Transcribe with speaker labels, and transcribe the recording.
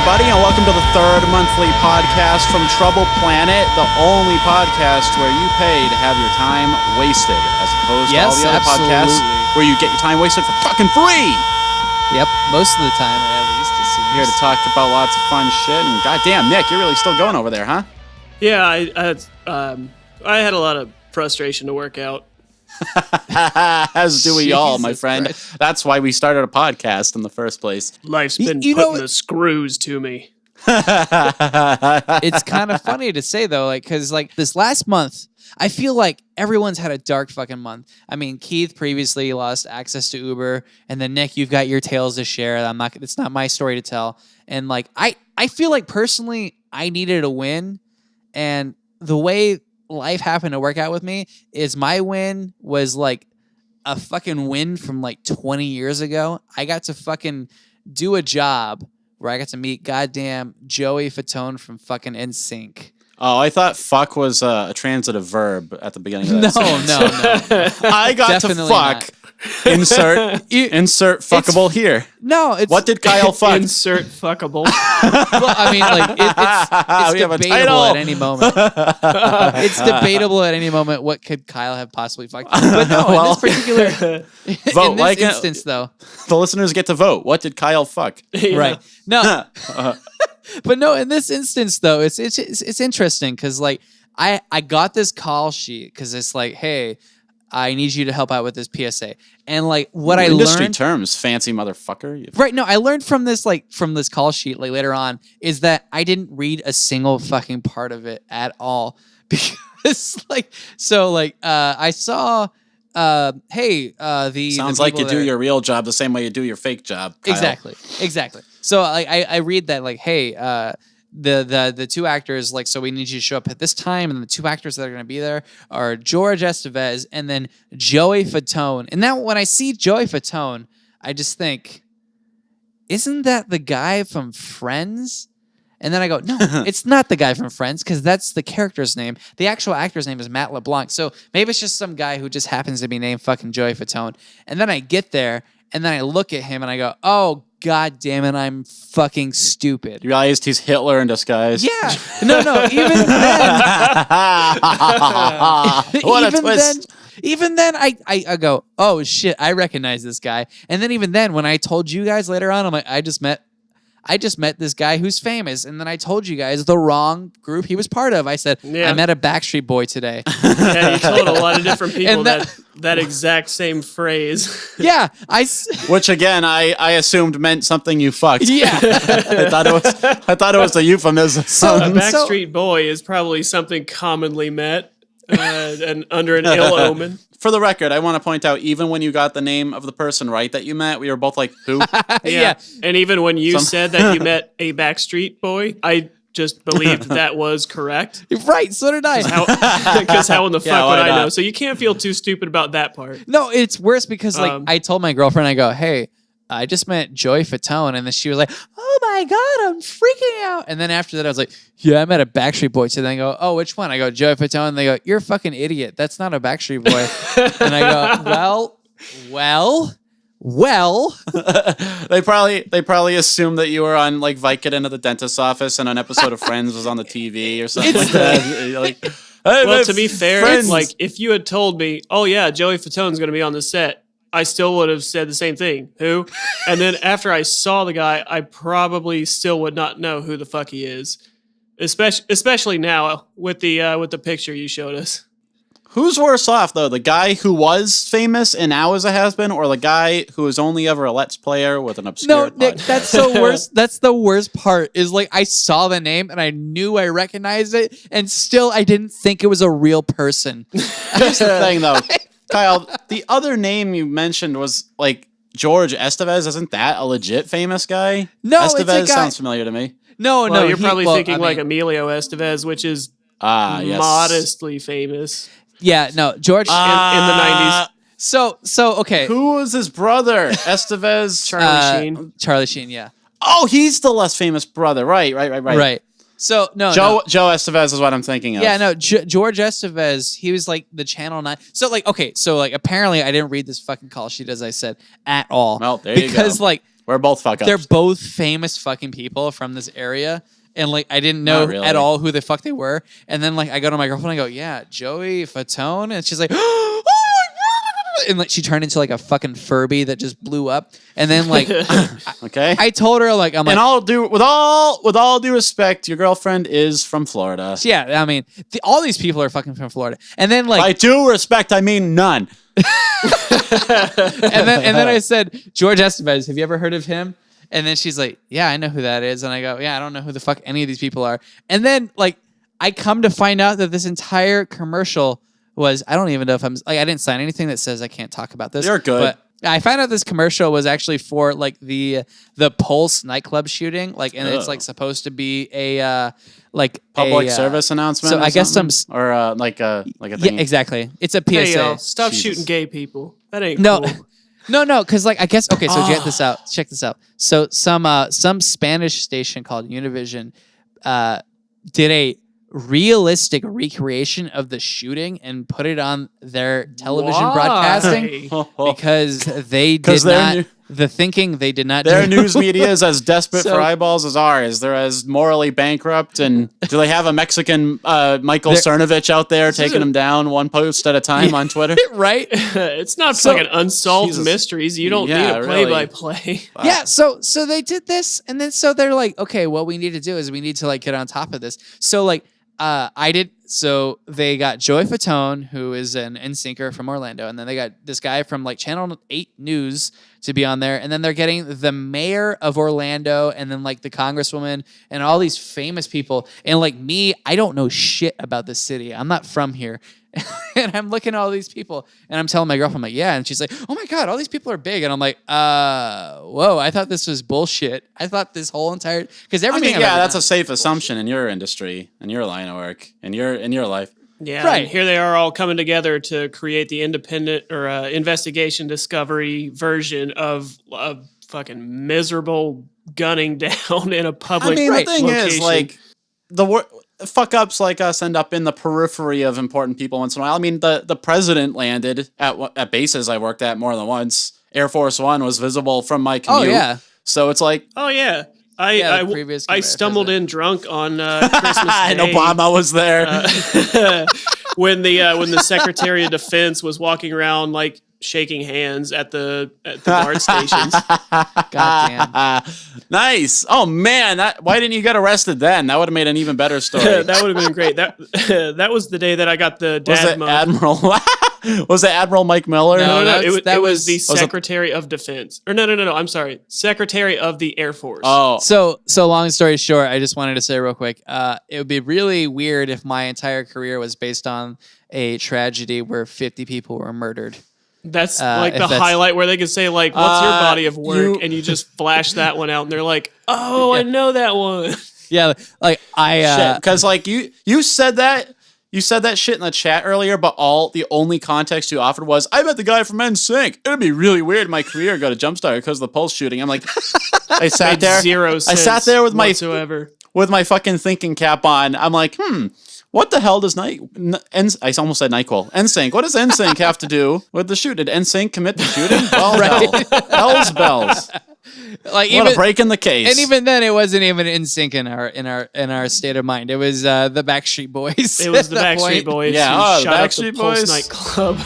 Speaker 1: everybody, and welcome to the third monthly podcast from Trouble Planet, the only podcast where you pay to have your time wasted, as opposed to all the other podcasts where you get your time wasted for fucking free.
Speaker 2: Yep, most of the time, at least. It seems.
Speaker 1: Here to talk about lots of fun shit, and goddamn, Nick, you're really still going over there, huh?
Speaker 3: Yeah, I had a lot of frustration to work out.
Speaker 1: As do we all, my
Speaker 2: Jesus
Speaker 1: friend.
Speaker 2: Christ.
Speaker 1: That's why we started a podcast in the first place.
Speaker 3: Life's been
Speaker 2: you know
Speaker 3: putting the screws to me.
Speaker 2: It's kind of funny to say, though, because this last month, I feel like everyone's had a dark fucking month. I mean, Keith previously lost access to Uber, and then Nick, you've got your tales to share. It's not my story to tell. And I feel like personally, I needed a win, and the way life happened to work out with me is my win was like a fucking win from 20 years ago. I got to fucking do a job where I got to meet goddamn Joey Fatone from fucking NSYNC.
Speaker 1: Oh, I thought fuck was a transitive verb at the beginning of that sentence.
Speaker 2: No.
Speaker 1: I got
Speaker 2: Definitely
Speaker 1: to fuck. Insert fuckable here.
Speaker 2: No, it's...
Speaker 1: What did Kyle fuck?
Speaker 3: Insert fuckable.
Speaker 2: Well, I mean, it's
Speaker 1: We have a
Speaker 2: debatable
Speaker 1: title.
Speaker 2: at any moment. It's debatable at any moment what could Kyle have possibly fucked. But no,
Speaker 1: Well,
Speaker 2: in this particular
Speaker 1: vote
Speaker 2: in this
Speaker 1: like it.
Speaker 2: instance, though,
Speaker 1: The listeners get to vote. What did Kyle fuck?
Speaker 3: Yeah.
Speaker 2: right? No, but no, in this instance, though, it's interesting because I got this call sheet because it's like, hey, I need you to help out with this PSA, and what I
Speaker 1: Industry
Speaker 2: learned.
Speaker 1: terms, fancy motherfucker.
Speaker 2: Right, no, I learned from this call sheet later on is that I didn't read a single fucking part of it at all because I saw the
Speaker 1: Sounds
Speaker 2: the
Speaker 1: like
Speaker 2: people
Speaker 1: you do
Speaker 2: that-
Speaker 1: your real job the same way you do your fake job, Kyle.
Speaker 2: exactly. So I read that hey, the two actors, so we need you to show up at this time, and the two actors that are going to be there are George Estevez and then Joey Fatone. And now when I see Joey Fatone, I just think, isn't that the guy from Friends? And then I go, no, it's not the guy from Friends, because that's the character's name. The actual actor's name is Matt LeBlanc. So maybe it's just some guy who just happens to be named fucking Joey Fatone. And then I get there, and then I look at him, and I go, oh, God damn it, I'm fucking stupid.
Speaker 1: You realized he's Hitler in disguise.
Speaker 2: Yeah. No, even then.
Speaker 1: What a twist.
Speaker 2: Even then, I go, oh, shit, I recognize this guy. And then even then, when I told you guys later on, I'm like, I just met this guy who's famous. And then I told you guys the wrong group he was part of. I said, I met a Backstreet Boy today.
Speaker 3: Yeah, you told a lot of different people
Speaker 2: And
Speaker 3: that exact same phrase.
Speaker 2: Yeah.
Speaker 1: Which again, I assumed meant something you fucked.
Speaker 2: Yeah.
Speaker 1: I thought it was a euphemism.
Speaker 3: A Backstreet Boy is probably something commonly met and under an ill omen.
Speaker 1: For the record, I want to point out, even when you got the name of the person right that you met, we were both like, who?
Speaker 2: Yeah.
Speaker 3: And even when you said that you met a Backstreet Boy, I just believed that was correct.
Speaker 2: Right. So did I.
Speaker 3: Because how in the fuck would
Speaker 1: why
Speaker 3: I
Speaker 1: not?
Speaker 3: know? So you can't feel too stupid about that part.
Speaker 2: No, it's worse because I told my girlfriend, I go, hey, I just met Joey Fatone, and then she was like, oh my God, I'm freaking out. And then after that, I was like, yeah, I met a Backstreet Boy. So then they go, oh, which one? I go, Joey Fatone. And they go, you're a fucking idiot. That's not a Backstreet Boy. And I go, well.
Speaker 1: They probably assumed that you were on Vicodin at the dentist's office and an episode of Friends was on the TV or something like that. You're like, hey,
Speaker 3: Well, to be fair,
Speaker 1: Friends.
Speaker 3: if you had told me, oh yeah, Joey Fatone's going to be on the set, I still would have said the same thing. Who? And then after I saw the guy, I probably still would not know who the fuck he is. Especially now with the picture you showed us.
Speaker 1: Who's worse off, though? The guy who was famous and now is a has-been, or the guy who was only ever a Let's Player with an obscure
Speaker 2: No, Nick,
Speaker 1: podcast?
Speaker 2: that's the worst. That's the worst part is I saw the name and I knew I recognized it, and still I didn't think it was a real person.
Speaker 1: Here's the thing, though. Kyle, the other name you mentioned was George Estevez. Isn't that a legit famous guy?
Speaker 2: No, it's a
Speaker 1: Estevez
Speaker 2: guy-
Speaker 1: sounds familiar to me.
Speaker 2: No,
Speaker 3: Well, you're
Speaker 2: he-
Speaker 3: probably
Speaker 2: well,
Speaker 3: thinking
Speaker 2: I mean,
Speaker 3: Emilio Estevez, which is
Speaker 1: Yes.
Speaker 3: modestly famous
Speaker 2: Yeah, no, George
Speaker 3: in the 90s.
Speaker 2: So okay.
Speaker 1: Who was his brother? Estevez?
Speaker 3: Charlie Sheen.
Speaker 2: Charlie Sheen, yeah.
Speaker 1: Oh, he's the less famous brother. Right.
Speaker 2: Right. So no,
Speaker 1: Joe Estevez is what I'm thinking of.
Speaker 2: Yeah, no, George Estevez, he was the Channel 9. So apparently I didn't read this fucking call sheet, as I said, at all.
Speaker 1: Well, there you go.
Speaker 2: Because
Speaker 1: We're both fuck ups.
Speaker 2: They're both famous fucking people from this area. And like I didn't know at all who the fuck they were. And then like I go to my girlfriend and I go, yeah, Joey Fatone. And she's like, oh my God. And like she turned into like a fucking Furby that just blew up. And then like
Speaker 1: okay.
Speaker 2: I told her like I'm like,
Speaker 1: and with all due respect, your girlfriend is from Florida.
Speaker 2: Yeah, I mean all these people are fucking from Florida. And then like
Speaker 1: by due respect, I mean none.
Speaker 2: and then I said, George Estevez, have you ever heard of him? And then she's like, yeah, I know who that is. And I go, yeah, I don't know who the fuck any of these people are. And then like I come to find out that this entire commercial was, I don't even know if I'm like, I didn't sign anything that says I can't talk about this.
Speaker 1: You're good.
Speaker 2: But I found out this commercial was actually for like the Pulse nightclub shooting. Like, and it's like supposed to be a like
Speaker 1: public service announcement.
Speaker 2: So I guess
Speaker 1: like a thing.
Speaker 2: Yeah, exactly. It's a PSA.
Speaker 3: Hey, y'all, stop shooting gay people. That ain't cool.
Speaker 2: No, because like I guess okay. So check this out. Check this out. So some Spanish station called Univision did a realistic recreation of the shooting and put it on their television broadcasting because they did not. They did not.
Speaker 1: Their news media is as desperate for eyeballs as ours. They're as morally bankrupt. And do they have a Mexican Michael Cernovich out there taking them down one post at a time on Twitter?
Speaker 2: Right?
Speaker 3: It's not fucking unsolved mysteries. You don't need a play-by-play.
Speaker 2: Wow. Yeah. So they did this, and then so they're like, okay, what we need to do is we need to like get on top of this. So like. So they got Joey Fatone, who is an NSYNCer from Orlando, and then they got this guy from like Channel 8 News to be on there, and then they're getting the mayor of Orlando, and then like the congresswoman, and all these famous people. And like me, I don't know shit about this city. I'm not from here. And I'm looking at all these people, and I'm telling my girlfriend, I'm like, yeah. And she's like, oh my God, all these people are big. And I'm like, whoa, I thought this was bullshit. I thought this whole entire, because everything.
Speaker 1: That's a safe assumption in your industry, in your line of work, in your life.
Speaker 3: Yeah, right. And here they are all coming together to create the independent or investigation discovery version of a fucking miserable gunning down in a public.
Speaker 1: I mean, the thing
Speaker 3: location.
Speaker 1: is, like, fuck ups like us end up in the periphery of important people once in a while. I mean, the president landed at bases I worked at more than once. Air Force One was visible from my commute. Oh yeah. So it's like,
Speaker 3: oh yeah. I stumbled in drunk on Christmas Day.
Speaker 1: And Obama was there.
Speaker 3: When the Secretary of Defense was walking around like shaking hands at the guard stations.
Speaker 2: Goddamn.
Speaker 1: Nice. Oh man, why didn't you get arrested then? That would have made an even better story.
Speaker 3: That would have been great. That was the day that I got the dad mode.
Speaker 1: Admiral? Was it Admiral Mike Miller?
Speaker 3: No. It was the Secretary of Defense. Or no. I'm sorry. Secretary of the Air Force.
Speaker 1: Oh.
Speaker 2: So long story short, I just wanted to say real quick, it would be really weird if my entire career was based on a tragedy where 50 people were murdered.
Speaker 3: That's like the highlight where they can say like, what's your body of work? And you just flash that one out and they're like, oh, I know that one.
Speaker 2: Yeah. Like
Speaker 1: because like you said that. You said that shit in the chat earlier, but the only context you offered was, I bet the guy from NSYNC. It'd be really weird my career got a jump start because of the Pulse shooting. I'm like, I sat there.
Speaker 3: Zero sense
Speaker 1: I sat there with
Speaker 3: whatsoever.
Speaker 1: my fucking thinking cap on. I'm like, what the hell does I almost said NyQuil. NSYNC. What does NSYNC have to do with the shoot? Did NSYNC commit the shooting? Well, bells. Like what a break in the case.
Speaker 2: And even then, it wasn't even NSYNC in our state of mind. It was the Backstreet Boys.
Speaker 3: It was the Backstreet Boys.
Speaker 1: Yeah,
Speaker 3: who shot
Speaker 1: Backstreet
Speaker 3: up the
Speaker 1: Boys
Speaker 3: Pulse nightclub.